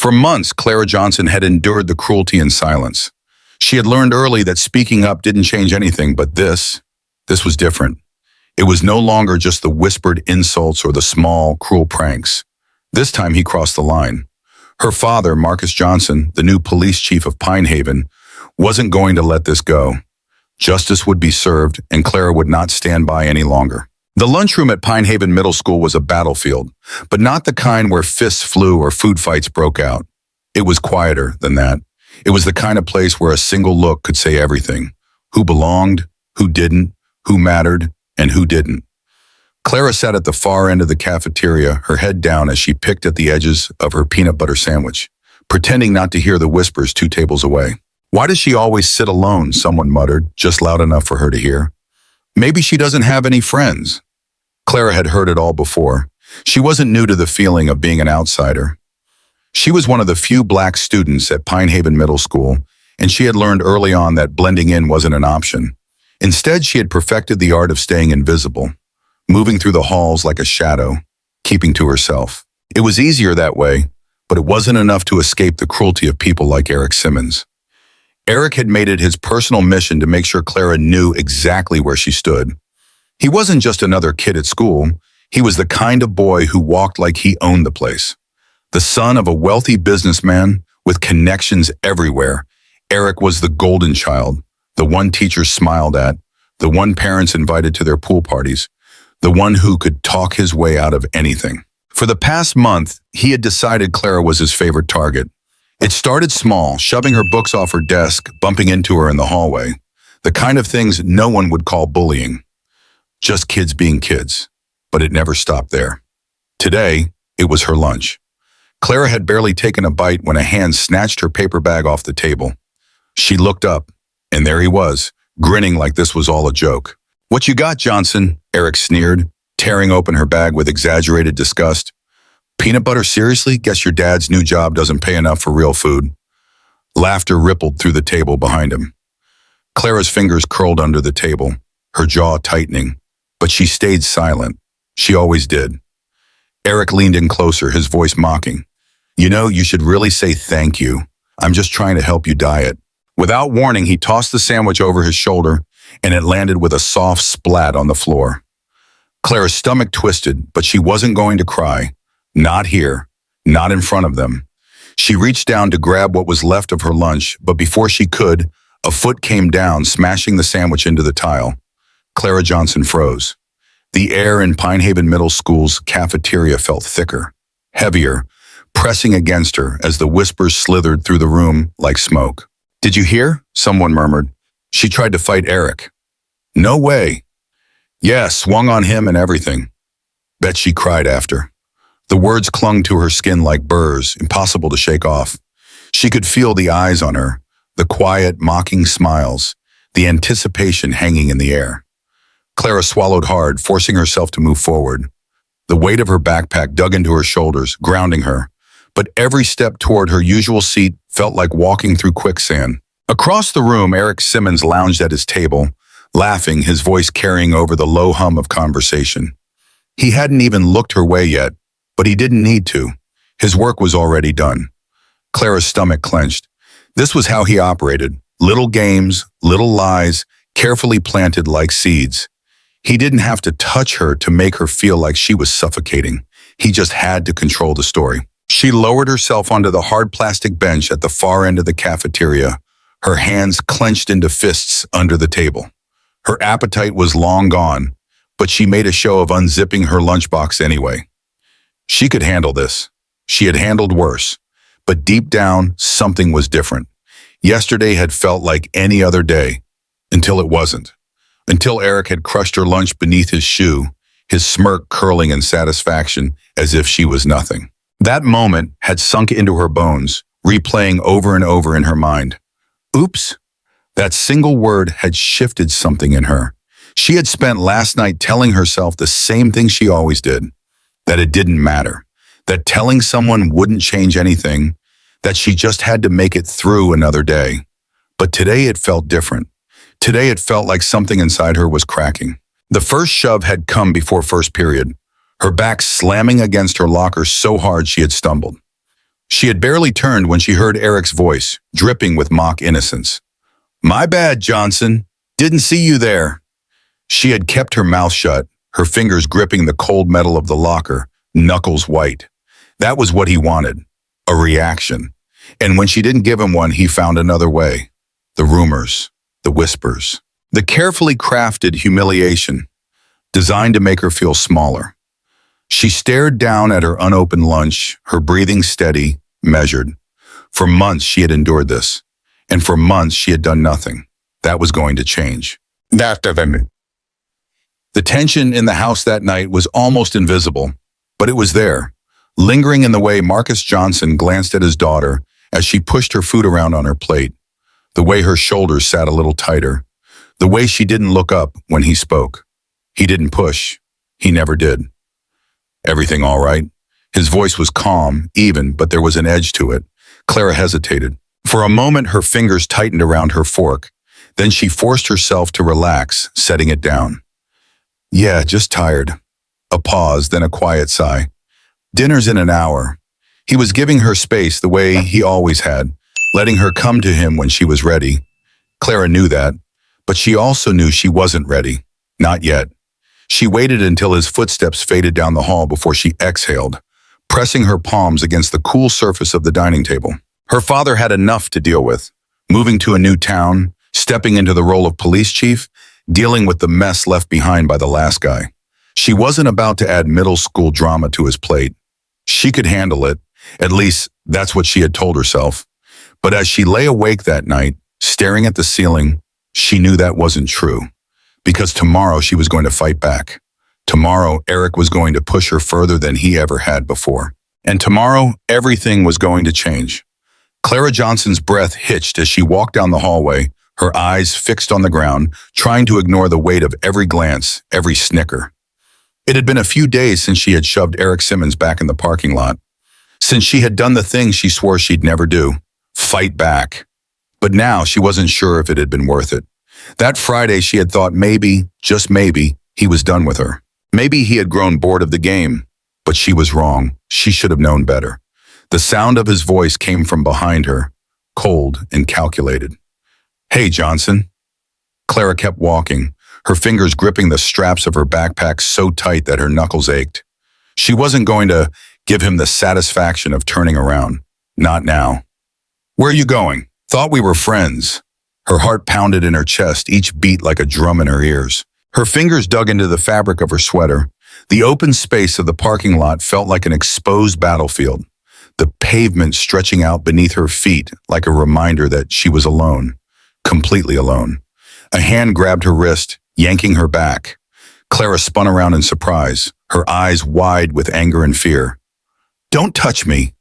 For months, Clara Johnson had endured the cruelty in silence. She had learned early that speaking up didn't change anything, but this was different. It was no longer just the whispered insults or the small, cruel pranks. This time he crossed the line. Her father, Marcus Johnson, the new police chief of Pine Haven, wasn't going to let this go. Justice would be served, and Clara would not stand by any longer. The lunchroom at Pine Haven Middle School was a battlefield, but not the kind where fists flew or food fights broke out. It was quieter than that. It was the kind of place where a single look could say everything. Who belonged, who didn't, who mattered, and who didn't. Clara sat at the far end of the cafeteria, her head down as she picked at the edges of her peanut butter sandwich, pretending not to hear the whispers 2 tables away. Why does she always sit alone, someone muttered, just loud enough for her to hear. Maybe she doesn't have any friends. Clara had heard it all before. She wasn't new to the feeling of being an outsider. She was one of the few black students at Pine Haven Middle School, and she had learned early on that blending in wasn't an option. Instead, she had perfected the art of staying invisible, moving through the halls like a shadow, keeping to herself. It was easier that way, but it wasn't enough to escape the cruelty of people like Eric Simmons. Eric had made it his personal mission to make sure Clara knew exactly where she stood. He wasn't just another kid at school. He was the kind of boy who walked like he owned the place. The son of a wealthy businessman with connections everywhere, Eric was the golden child, the one teachers smiled at, the one parents invited to their pool parties, the one who could talk his way out of anything. For the past month, he had decided Clara was his favorite target. It started small, shoving her books off her desk, bumping into her in the hallway. The kind of things no one would call bullying. Just kids being kids. But it never stopped there. Today, it was her lunch. Clara had barely taken a bite when a hand snatched her paper bag off the table. She looked up, and there he was, grinning like this was all a joke. "What you got, Johnson?" Eric sneered, tearing open her bag with exaggerated disgust. "Peanut butter, seriously? Guess your dad's new job doesn't pay enough for real food." Laughter rippled through the table behind him. Clara's fingers curled under the table, her jaw tightening, but she stayed silent. She always did. Eric leaned in closer, his voice mocking. "You know, you should really say thank you. I'm just trying to help you diet." Without warning, he tossed the sandwich over his shoulder, and it landed with a soft splat on the floor. Clara's stomach twisted, but she wasn't going to cry. Not here, not in front of them. She reached down to grab what was left of her lunch, but before she could, a foot came down, smashing the sandwich into the tile. Clara Johnson froze. The air in Pine Haven Middle School's cafeteria felt thicker, heavier, pressing against her as the whispers slithered through the room like smoke. "Did you hear?" someone murmured. "She tried to fight Eric." "No way." "Yeah, swung on him and everything." Bet she cried after. The words clung to her skin like burrs, impossible to shake off. She could feel the eyes on her, the quiet, mocking smiles, the anticipation hanging in the air. Clara swallowed hard, forcing herself to move forward. The weight of her backpack dug into her shoulders, grounding her, but every step toward her usual seat felt like walking through quicksand. Across the room, Eric Simmons lounged at his table, laughing, his voice carrying over the low hum of conversation. He hadn't even looked her way yet, but he didn't need to. His work was already done. Clara's stomach clenched. This was how he operated. Little games, little lies, carefully planted like seeds. He didn't have to touch her to make her feel like she was suffocating. He just had to control the story. She lowered herself onto the hard plastic bench at the far end of the cafeteria, her hands clenched into fists under the table. Her appetite was long gone, but she made a show of unzipping her lunchbox anyway. She could handle this. She had handled worse. But deep down, something was different. Yesterday had felt like any other day, until it wasn't. Until Eric had crushed her lunch beneath his shoe, his smirk curling in satisfaction as if she was nothing. That moment had sunk into her bones, replaying over and over in her mind. Oops. That single word had shifted something in her. She had spent last night telling herself the same thing she always did, that it didn't matter, that telling someone wouldn't change anything, that she just had to make it through another day. But today it felt different. Today it felt like something inside her was cracking. The first shove had come before first period, her back slamming against her locker so hard she had stumbled. She had barely turned when she heard Eric's voice, dripping with mock innocence. "My bad, Johnson. Didn't see you there." She had kept her mouth shut, her fingers gripping the cold metal of the locker, knuckles white. That was what he wanted, a reaction. And when she didn't give him one, he found another way. The rumors, the whispers, the carefully crafted humiliation, designed to make her feel smaller. She stared down at her unopened lunch, her breathing steady, measured. For months she had endured this, and for months she had done nothing. That was going to change. The tension in the house that night was almost invisible, but it was there, lingering in the way Marcus Johnson glanced at his daughter as she pushed her food around on her plate, the way her shoulders sat a little tighter, the way she didn't look up when he spoke. He didn't push. He never did. "Everything all right?" His voice was calm, even, but there was an edge to it. Clara hesitated. For a moment, her fingers tightened around her fork. Then she forced herself to relax, setting it down. "Yeah, just tired." A pause, then a quiet sigh. "Dinner's in an hour." He was giving her space the way he always had, letting her come to him when she was ready. Clara knew that, but she also knew she wasn't ready. Not yet. She waited until his footsteps faded down the hall before she exhaled, pressing her palms against the cool surface of the dining table. Her father had enough to deal with, moving to a new town, stepping into the role of police chief, dealing with the mess left behind by the last guy. She wasn't about to add middle school drama to his plate. She could handle it. At least, that's what she had told herself. But as she lay awake that night, staring at the ceiling, she knew that wasn't true. Because tomorrow she was going to fight back. Tomorrow, Eric was going to push her further than he ever had before. And tomorrow, everything was going to change. Clara Johnson's breath hitched as she walked down the hallway, her eyes fixed on the ground, trying to ignore the weight of every glance, every snicker. It had been a few days since she had shoved Eric Simmons back in the parking lot. Since she had done the thing she swore she'd never do, fight back. But now she wasn't sure if it had been worth it. That Friday she had thought maybe, just maybe, he was done with her. Maybe he had grown bored of the game. But she was wrong. She should have known better. The sound of his voice came from behind her, cold and calculated. "Hey, Johnson." Clara kept walking, her fingers gripping the straps of her backpack so tight that her knuckles ached. She wasn't going to give him the satisfaction of turning around. Not now. "Where are you going?" "Thought we were friends." Her heart pounded in her chest, each beat like a drum in her ears. Her fingers dug into the fabric of her sweater. The open space of the parking lot felt like an exposed battlefield, the pavement stretching out beneath her feet like a reminder that she was alone, completely alone. A hand grabbed her wrist, yanking her back. Clara spun around in surprise, her eyes wide with anger and fear. "Don't touch me."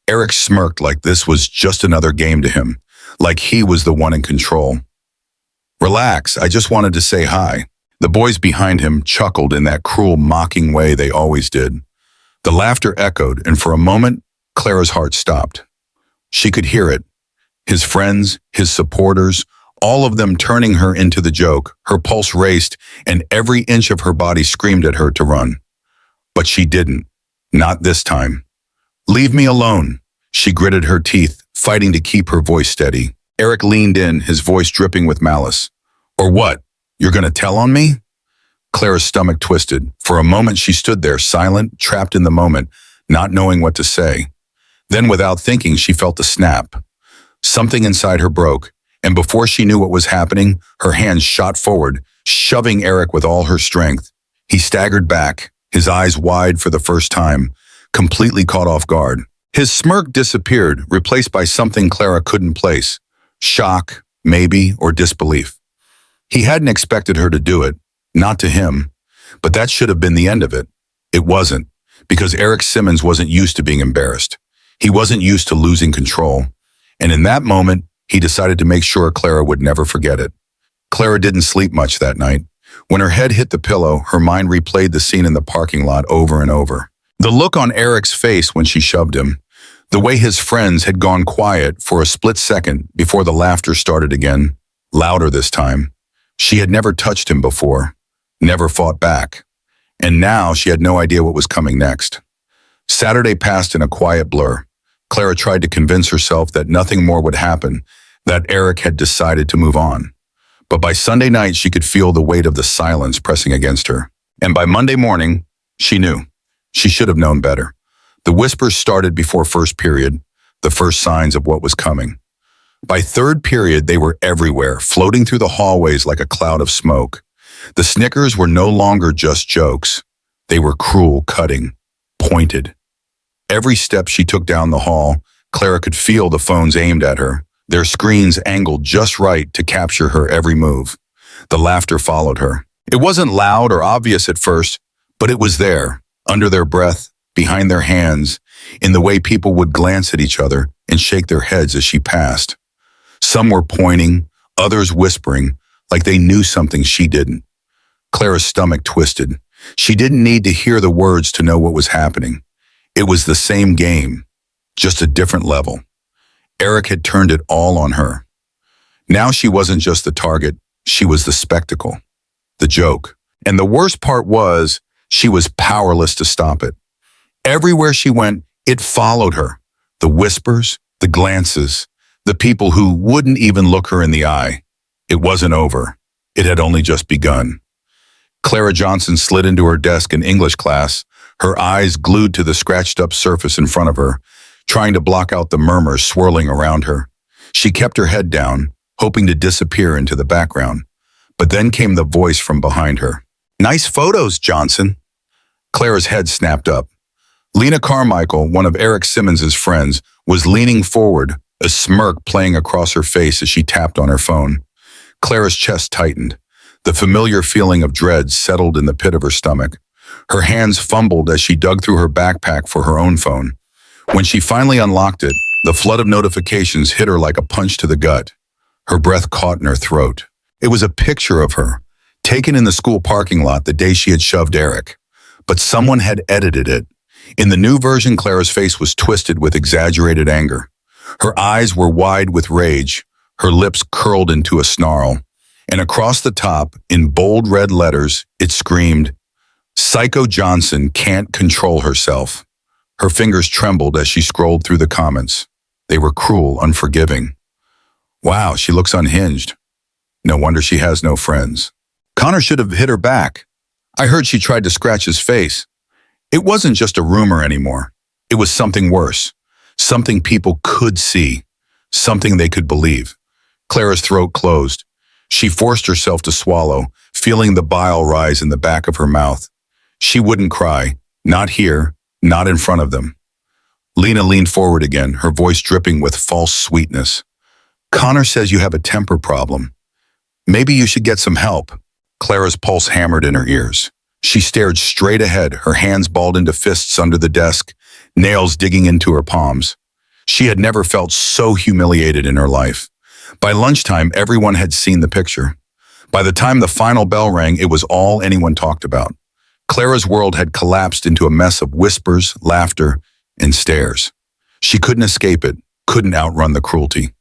Eric smirked like this was just another game to him, like he was the one in control. "Relax, I just wanted to say hi." The boys behind him chuckled in that cruel, mocking way they always did. The laughter echoed, and for a moment, Clara's heart stopped. She could hear it. His friends, his supporters, all of them turning her into the joke. Her pulse raced, and every inch of her body screamed at her to run. But she didn't. Not this time. "Leave me alone." She gritted her teeth, fighting to keep her voice steady. Eric leaned in, his voice dripping with malice. "Or what? You're going to tell on me?" Clara's stomach twisted. For a moment she stood there, silent, trapped in the moment, not knowing what to say. Then without thinking, she felt a snap. Something inside her broke, and before she knew what was happening, her hands shot forward, shoving Eric with all her strength. He staggered back, his eyes wide for the first time, completely caught off guard. His smirk disappeared, replaced by something Clara couldn't place. Shock, maybe, or disbelief. He hadn't expected her to do it, not to him, but that should have been the end of it. It wasn't, because Eric Simmons wasn't used to being embarrassed. He wasn't used to losing control. And in that moment, he decided to make sure Clara would never forget it. Clara didn't sleep much that night. When her head hit the pillow, her mind replayed the scene in the parking lot over and over. The look on Eric's face when she shoved him, the way his friends had gone quiet for a split second before the laughter started again, louder this time. She had never touched him before, never fought back, and now she had no idea what was coming next. Saturday passed in a quiet blur. Clara tried to convince herself that nothing more would happen, that Eric had decided to move on. But by Sunday night, she could feel the weight of the silence pressing against her. And by Monday morning, she knew. She should have known better. The whispers started before first period, the first signs of what was coming. By third period, they were everywhere, floating through the hallways like a cloud of smoke. The snickers were no longer just jokes. They were cruel, cutting, pointed. Every step she took down the hall, Clara could feel the phones aimed at her, their screens angled just right to capture her every move. The laughter followed her. It wasn't loud or obvious at first, but it was there, under their breath, behind their hands, in the way people would glance at each other and shake their heads as she passed. Some were pointing, others whispering, like they knew something she didn't. Clara's stomach twisted. She didn't need to hear the words to know what was happening. It was the same game, just a different level. Eric had turned it all on her. Now she wasn't just the target, she was the spectacle, the joke. And the worst part was, she was powerless to stop it. Everywhere she went, it followed her. The whispers, the glances, the people who wouldn't even look her in the eye. It wasn't over. It had only just begun. Clara Johnson slid into her desk in English class, her eyes glued to the scratched-up surface in front of her, trying to block out the murmurs swirling around her. She kept her head down, hoping to disappear into the background. But then came the voice from behind her. "Nice photos, Johnson." Clara's head snapped up. Lena Carmichael, one of Eric Simmons's friends, was leaning forward, a smirk playing across her face as she tapped on her phone. Clara's chest tightened. The familiar feeling of dread settled in the pit of her stomach. Her hands fumbled as she dug through her backpack for her own phone. When she finally unlocked it, the flood of notifications hit her like a punch to the gut. Her breath caught in her throat. It was a picture of her, taken in the school parking lot the day she had shoved Eric. But someone had edited it. In the new version, Clara's face was twisted with exaggerated anger. Her eyes were wide with rage, her lips curled into a snarl. And across the top, in bold red letters, it screamed, "Psycho Johnson can't control herself." Her fingers trembled as she scrolled through the comments. They were cruel, unforgiving. "Wow, she looks unhinged. No wonder she has no friends. Connor should have hit her back. I heard she tried to scratch his face." It wasn't just a rumor anymore. It was something worse. Something people could see. Something they could believe. Clara's throat closed. She forced herself to swallow, feeling the bile rise in the back of her mouth. She wouldn't cry. Not here. Not in front of them. Lena leaned forward again, her voice dripping with false sweetness. "Connor says you have a temper problem. Maybe you should get some help." Clara's pulse hammered in her ears. She stared straight ahead, her hands balled into fists under the desk, nails digging into her palms. She had never felt so humiliated in her life. By lunchtime, everyone had seen the picture. By the time the final bell rang, it was all anyone talked about. Clara's world had collapsed into a mess of whispers, laughter, and stares. She couldn't escape it, couldn't outrun the cruelty.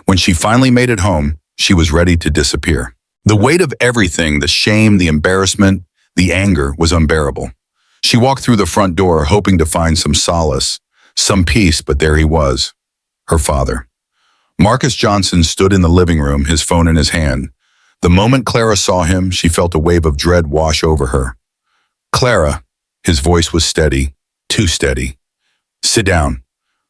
When she finally made it home, she was ready to disappear. The weight of everything, the shame, the embarrassment, the anger, was unbearable. She walked through the front door, hoping to find some solace, some peace, but there he was, her father. Marcus Johnson stood in the living room, his phone in his hand. The moment Clara saw him, she felt a wave of dread wash over her. "Clara," his voice was steady, too steady. "Sit down."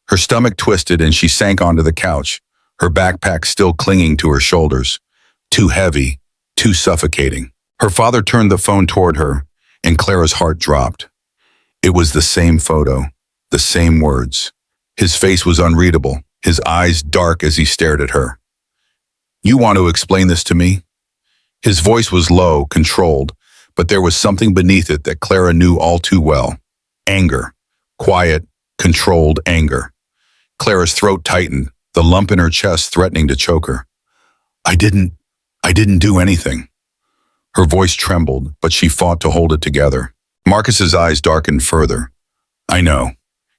Her stomach twisted and she sank onto the couch, her backpack still clinging to her shoulders. Too heavy, too suffocating. Her father turned the phone toward her, and Clara's heart dropped. It was the same photo, the same words. His face was unreadable, his eyes dark as he stared at her. "You want to explain this to me?" His voice was low, controlled, but there was something beneath it that Clara knew all too well. Anger. Quiet, controlled anger. Clara's throat tightened, the lump in her chest threatening to choke her. I didn't do anything." Her voice trembled, but she fought to hold it together. Marcus's eyes darkened further. "I know.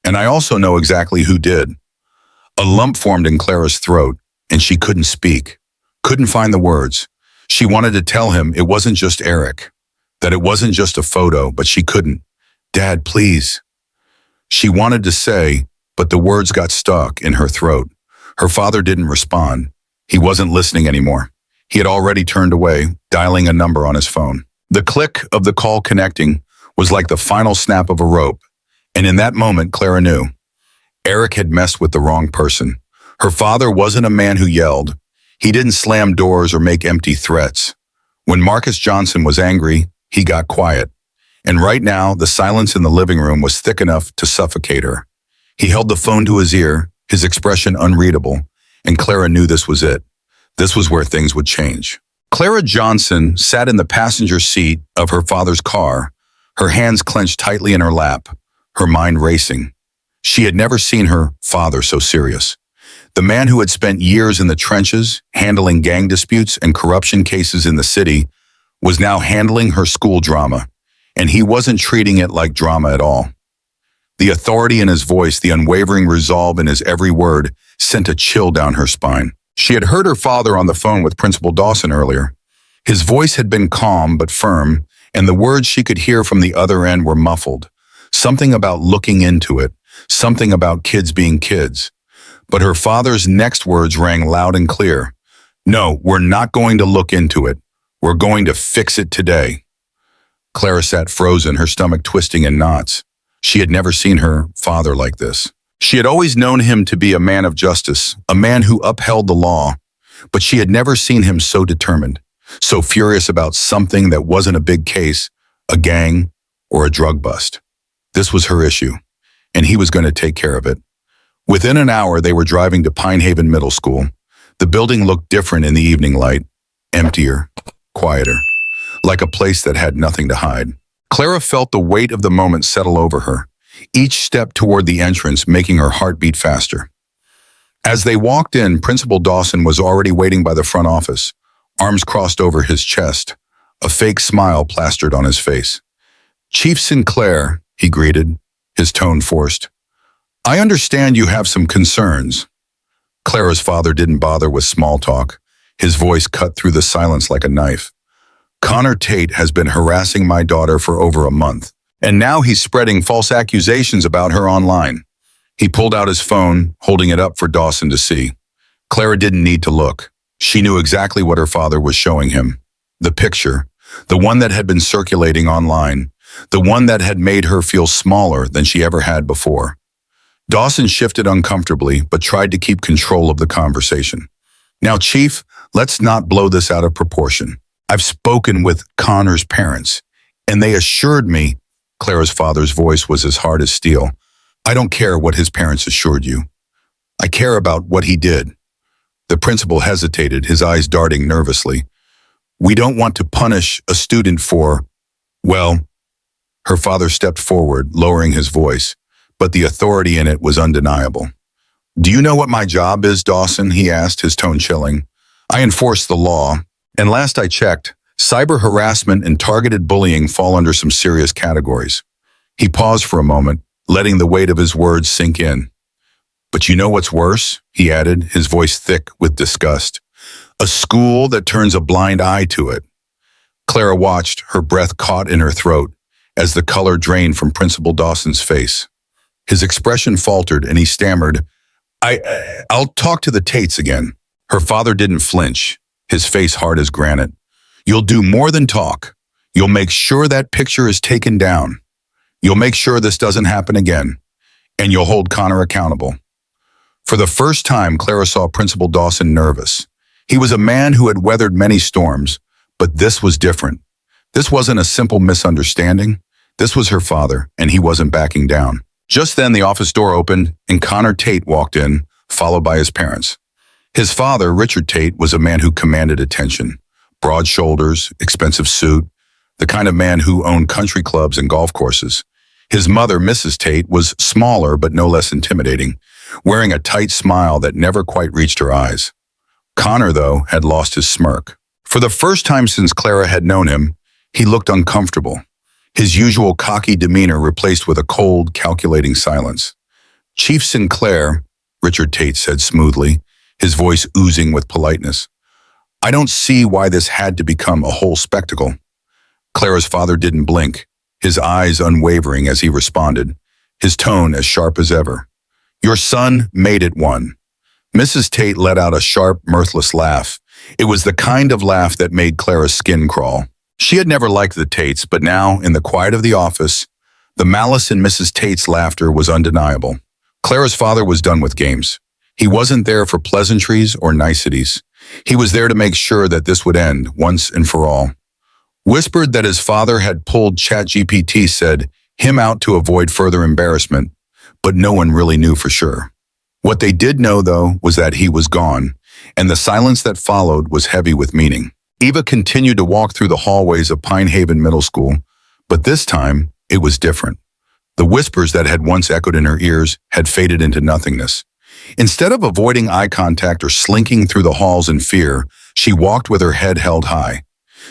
And I also know exactly who did." A lump formed in Clara's throat, and she couldn't speak, couldn't find the words. She wanted to tell him it wasn't just Eric, that it wasn't just a photo, but she couldn't. "Dad, please." She wanted to say, but the words got stuck in her throat. Her father didn't respond. He wasn't listening anymore. He had already turned away, dialing a number on his phone. The click of the call connecting was like the final snap of a rope, and in that moment, Clara knew. Eric had messed with the wrong person. Her father wasn't a man who yelled. He didn't slam doors or make empty threats. When Marcus Johnson was angry, he got quiet. And right now, the silence in the living room was thick enough to suffocate her. He held the phone to his ear, his expression unreadable, and Clara knew this was it. This was where things would change. Clara Johnson sat in the passenger seat of her father's car, her hands clenched tightly in her lap, her mind racing. She had never seen her father so serious. The man who had spent years in the trenches, handling gang disputes and corruption cases in the city, was now handling her school drama, and he wasn't treating it like drama at all. The authority in his voice, the unwavering resolve in his every word, sent a chill down her spine. She had heard her father on the phone with Principal Dawson earlier. His voice had been calm but firm, and the words she could hear from the other end were muffled. Something about looking into it, something about kids being kids. But her father's next words rang loud and clear. No, we're not going to look into it. We're going to fix it today. Clara sat frozen, her stomach twisting in knots. She had never seen her father like this. She had always known him to be a man of justice, a man who upheld the law, but she had never seen him so determined, so furious about something that wasn't a big case, a gang, or a drug bust. This was her issue, and he was going to take care of it. Within an hour, they were driving to Pine Haven Middle School. The building looked different in the evening light, emptier, quieter, like a place that had nothing to hide. Clara felt the weight of the moment settle over her, each step toward the entrance making her heart beat faster. As they walked in, Principal Dawson was already waiting by the front office, arms crossed over his chest, a fake smile plastered on his face. "Chief Sinclair," he greeted, his tone forced. "I understand you have some concerns." Clara's father didn't bother with small talk. His voice cut through the silence like a knife. "Connor Tate has been harassing my daughter for over a month, and now he's spreading false accusations about her online." He pulled out his phone, holding it up for Dawson to see. Clara didn't need to look. She knew exactly what her father was showing him. The picture, the one that had been circulating online, the one that had made her feel smaller than she ever had before. Dawson shifted uncomfortably, but tried to keep control of the conversation. "Now, Chief, let's not blow this out of proportion. I've spoken with Connor's parents, and they assured me," Clara's father's voice was as hard as steel, "I don't care what his parents assured you. I care about what he did." The principal hesitated, his eyes darting nervously. "We don't want to punish a student for, well," her father stepped forward, lowering his voice, but the authority in it was undeniable. "Do you know what my job is, Dawson?" he asked, his tone chilling. "I enforce the law, and last I checked, cyber harassment and targeted bullying fall under some serious categories." He paused for a moment, letting the weight of his words sink in. "But you know what's worse?" he added, his voice thick with disgust. "A school that turns a blind eye to it." Clara watched, her breath caught in her throat, as the color drained from Principal Dawson's face. His expression faltered, and he stammered, I'll talk to the Tates again." Her father didn't flinch, his face hard as granite. "You'll do more than talk. You'll make sure that picture is taken down. You'll make sure this doesn't happen again, and you'll hold Connor accountable." For the first time, Clara saw Principal Dawson nervous. He was a man who had weathered many storms, but this was different. This wasn't a simple misunderstanding. This was her father, and he wasn't backing down. Just then, the office door opened, and Connor Tate walked in, followed by his parents. His father, Richard Tate, was a man who commanded attention. Broad shoulders, expensive suit, the kind of man who owned country clubs and golf courses. His mother, Mrs. Tate, was smaller but no less intimidating, wearing a tight smile that never quite reached her eyes. Connor, though, had lost his smirk. For the first time since Clara had known him, he looked uncomfortable, his usual cocky demeanor replaced with a cold, calculating silence. "Chief Sinclair," Richard Tate said smoothly, his voice oozing with politeness, "I don't see why this had to become a whole spectacle." Clara's father didn't blink, his eyes unwavering as he responded, his tone as sharp as ever. Your son made it one. Mrs. Tate let out a sharp, mirthless laugh. It was the kind of laugh that made Clara's skin crawl. She had never liked the Tates, but now, in the quiet of the office, the malice in Mrs. Tate's laughter was undeniable. Clara's father was done with games. He wasn't there for pleasantries or niceties. He was there to make sure that this would end once and for all. Whispered that his father had pulled ChatGPT said him out to avoid further embarrassment, but no one really knew for sure. What they did know, though, was that he was gone, and the silence that followed was heavy with meaning. Eva continued to walk through the hallways of Pine Haven Middle School, but this time it was different. The whispers that had once echoed in her ears had faded into nothingness. Instead of avoiding eye contact or slinking through the halls in fear, she walked with her head held high.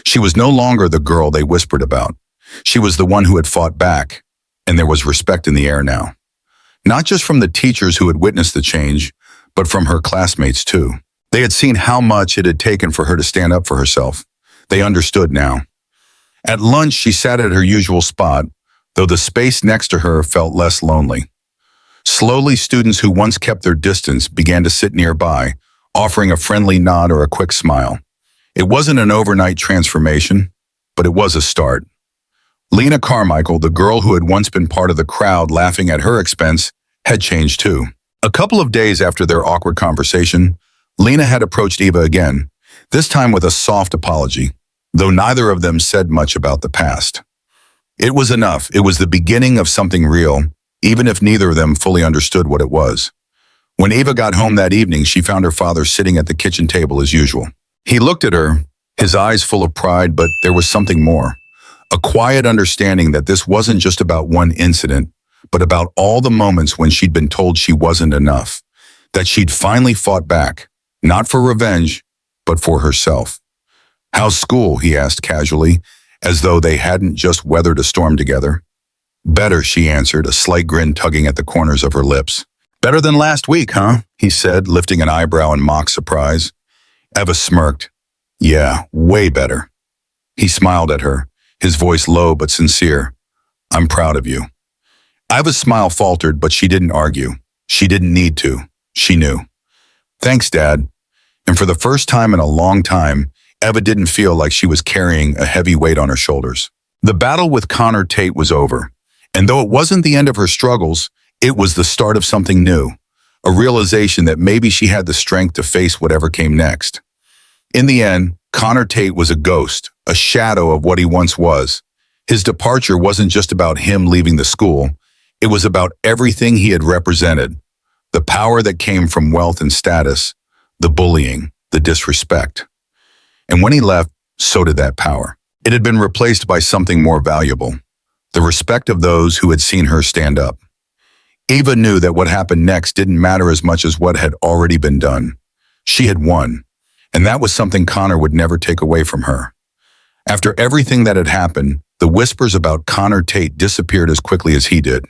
She was no longer the girl they whispered about. She was the one who had fought back, and there was respect in the air now. Not just from the teachers who had witnessed the change, but from her classmates too. They had seen how much it had taken for her to stand up for herself. They understood now. At lunch, she sat at her usual spot, though the space next to her felt less lonely. Slowly, students who once kept their distance began to sit nearby, offering a friendly nod or a quick smile. It wasn't an overnight transformation, but it was a start. Lena Carmichael, the girl who had once been part of the crowd laughing at her expense, had changed too. A couple of days after their awkward conversation, Lena had approached Eva again, this time with a soft apology, though neither of them said much about the past. It was enough. It was the beginning of something real, even if neither of them fully understood what it was. When Eva got home that evening, she found her father sitting at the kitchen table as usual. He looked at her, his eyes full of pride, but there was something more. A quiet understanding that this wasn't just about one incident, but about all the moments when she'd been told she wasn't enough, that she'd finally fought back, not for revenge, but for herself. "How's school?" he asked casually, as though they hadn't just weathered a storm together. "Better," she answered, a slight grin tugging at the corners of her lips. "Better than last week, huh?" he said, lifting an eyebrow in mock surprise. Eva smirked. "Yeah, way better." He smiled at her, his voice low but sincere. "I'm proud of you." Eva's smile faltered, but she didn't argue. She didn't need to. She knew. "Thanks, Dad." And for the first time in a long time, Eva didn't feel like she was carrying a heavy weight on her shoulders. The battle with Connor Tate was over, and though it wasn't the end of her struggles, it was the start of something new, a realization that maybe she had the strength to face whatever came next. In the end, Connor Tate was a ghost, a shadow of what he once was. His departure wasn't just about him leaving the school. It was about everything he had represented, the power that came from wealth and status, the bullying, the disrespect. And when he left, so did that power. It had been replaced by something more valuable, the respect of those who had seen her stand up. Eva knew that what happened next didn't matter as much as what had already been done. She had won, and that was something Connor would never take away from her. After everything that had happened, the whispers about Connor Tate disappeared as quickly as he did.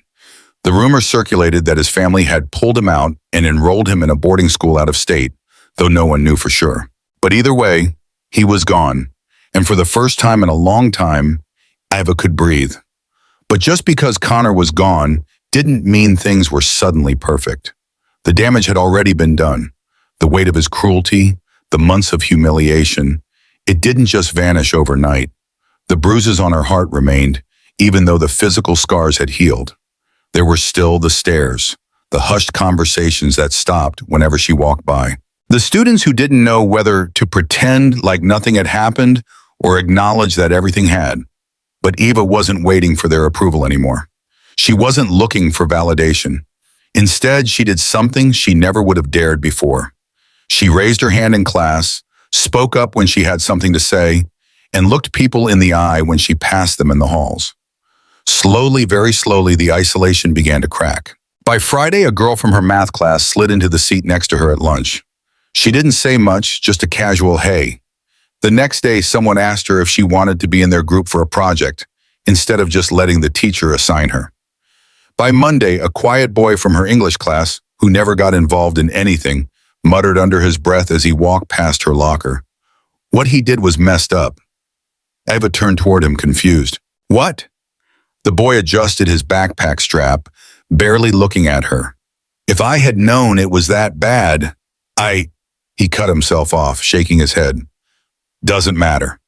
The rumor circulated that his family had pulled him out and enrolled him in a boarding school out of state, though no one knew for sure. But either way, he was gone, and for the first time in a long time, Eva could breathe. But just because Connor was gone didn't mean things were suddenly perfect. The damage had already been done. The weight of his cruelty, the months of humiliation, it didn't just vanish overnight. The bruises on her heart remained, even though the physical scars had healed. There were still the stares, the hushed conversations that stopped whenever she walked by. The students who didn't know whether to pretend like nothing had happened or acknowledge that everything had. But Eva wasn't waiting for their approval anymore. She wasn't looking for validation. Instead, she did something she never would have dared before. She raised her hand in class, spoke up when she had something to say, and looked people in the eye when she passed them in the halls. Slowly, very slowly, the isolation began to crack. By Friday, a girl from her math class slid into the seat next to her at lunch. She didn't say much, just a casual hey. The next day, someone asked her if she wanted to be in their group for a project, instead of just letting the teacher assign her. By Monday, a quiet boy from her English class, who never got involved in anything, muttered under his breath as he walked past her locker. What he did was messed up. Eva turned toward him, confused. "What?" The boy adjusted his backpack strap, barely looking at her. If I had known it was that bad, I... He cut himself off, shaking his head. Doesn't matter.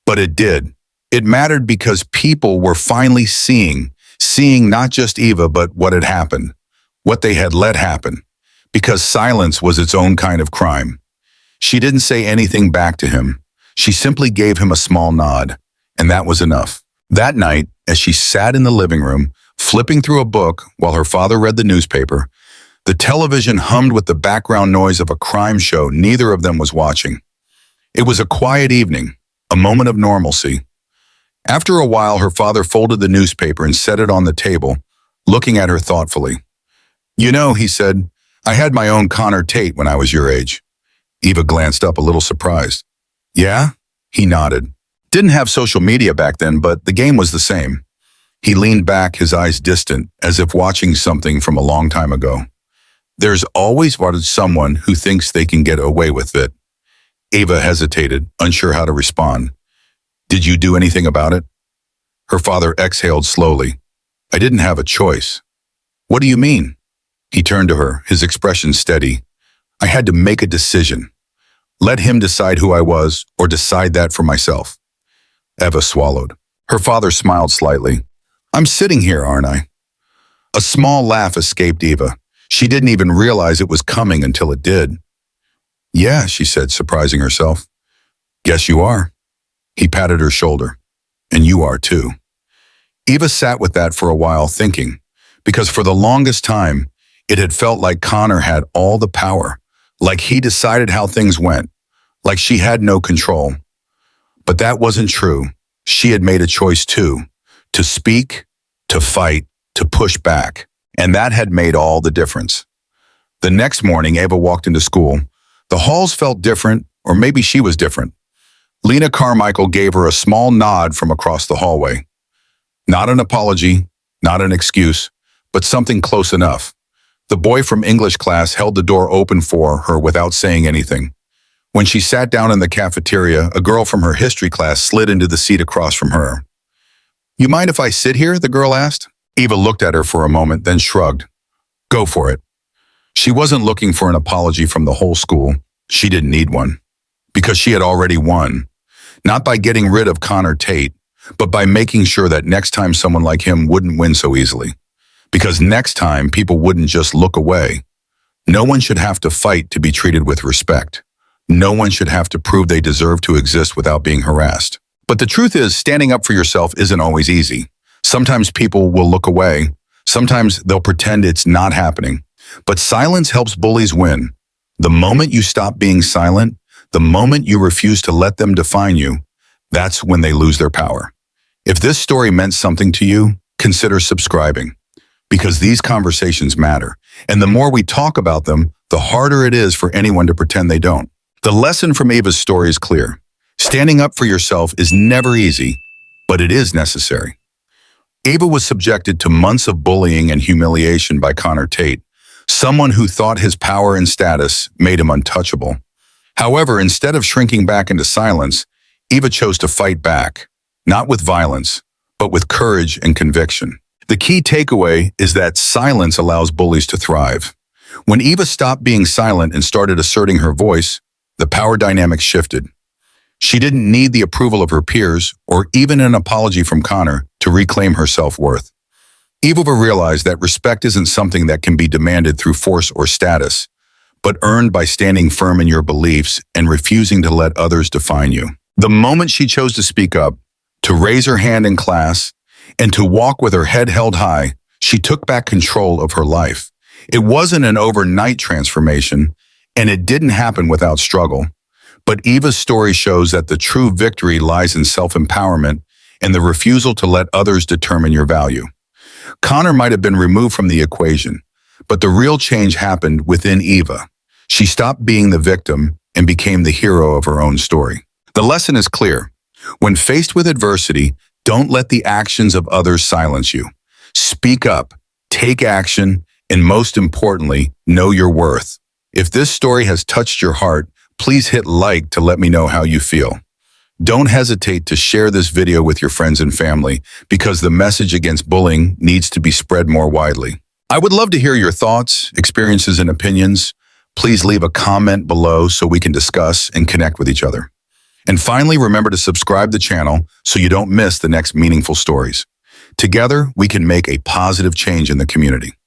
But it did. It mattered because people were finally seeing not just Eva, but what had happened, what they had let happen, because silence was its own kind of crime. She didn't say anything back to him. She simply gave him a small nod, and that was enough. That night, as she sat in the living room, flipping through a book while her father read the newspaper, the television hummed with the background noise of a crime show neither of them was watching. It was a quiet evening, a moment of normalcy. After a while, her father folded the newspaper and set it on the table, looking at her thoughtfully. You know, he said, I had my own Connor Tate when I was your age. Eva glanced up a little surprised. Yeah? He nodded. Didn't have social media back then, but the game was the same. He leaned back, his eyes distant, as if watching something from a long time ago. There's always someone who thinks they can get away with it. Eva hesitated, unsure how to respond. Did you do anything about it? Her father exhaled slowly. I didn't have a choice. What do you mean? He turned to her, his expression steady. I had to make a decision. Let him decide who I was, or decide that for myself. Eva swallowed. Her father smiled slightly. I'm sitting here, aren't I? A small laugh escaped Eva. She didn't even realize it was coming until it did. Yeah, she said, surprising herself. Guess you are. He patted her shoulder. And you are too. Eva sat with that for a while thinking, because for the longest time, it had felt like Connor had all the power, like he decided how things went, like she had no control. But that wasn't true. She had made a choice too, to speak, to fight, to push back. And that had made all the difference. The next morning, Eva walked into school. The halls felt different, or maybe she was different. Lena Carmichael gave her a small nod from across the hallway. Not an apology, not an excuse, but something close enough. The boy from English class held the door open for her without saying anything. When she sat down in the cafeteria, a girl from her history class slid into the seat across from her. You mind if I sit here? The girl asked. Eva looked at her for a moment, then shrugged. Go for it. She wasn't looking for an apology from the whole school. She didn't need one. Because she had already won. Not by getting rid of Connor Tate, but by making sure that next time someone like him wouldn't win so easily. Because next time, people wouldn't just look away. No one should have to fight to be treated with respect. No one should have to prove they deserve to exist without being harassed. But the truth is, standing up for yourself isn't always easy. Sometimes people will look away. Sometimes they'll pretend it's not happening. But silence helps bullies win. The moment you stop being silent, the moment you refuse to let them define you, that's when they lose their power. If this story meant something to you, consider subscribing. Because these conversations matter. And the more we talk about them, the harder it is for anyone to pretend they don't. The lesson from Eva's story is clear. Standing up for yourself is never easy, but it is necessary. Eva was subjected to months of bullying and humiliation by Connor Tate, someone who thought his power and status made him untouchable. However, instead of shrinking back into silence, Eva chose to fight back, not with violence, but with courage and conviction. The key takeaway is that silence allows bullies to thrive. When Eva stopped being silent and started asserting her voice, the power dynamic shifted. She didn't need the approval of her peers or even an apology from Connor to reclaim her self-worth. Eva realized that respect isn't something that can be demanded through force or status, but earned by standing firm in your beliefs and refusing to let others define you. The moment she chose to speak up, to raise her hand in class, and to walk with her head held high, she took back control of her life. It wasn't an overnight transformation, and it didn't happen without struggle. But Eva's story shows that the true victory lies in self-empowerment and the refusal to let others determine your value. Connor might have been removed from the equation, but the real change happened within Eva. She stopped being the victim and became the hero of her own story. The lesson is clear. When faced with adversity, don't let the actions of others silence you. Speak up, take action, and most importantly, know your worth. If this story has touched your heart, please hit like to let me know how you feel. Don't hesitate to share this video with your friends and family because the message against bullying needs to be spread more widely. I would love to hear your thoughts, experiences, and opinions. Please leave a comment below so we can discuss and connect with each other. And finally, remember to subscribe to the channel so you don't miss the next meaningful stories. Together, we can make a positive change in the community.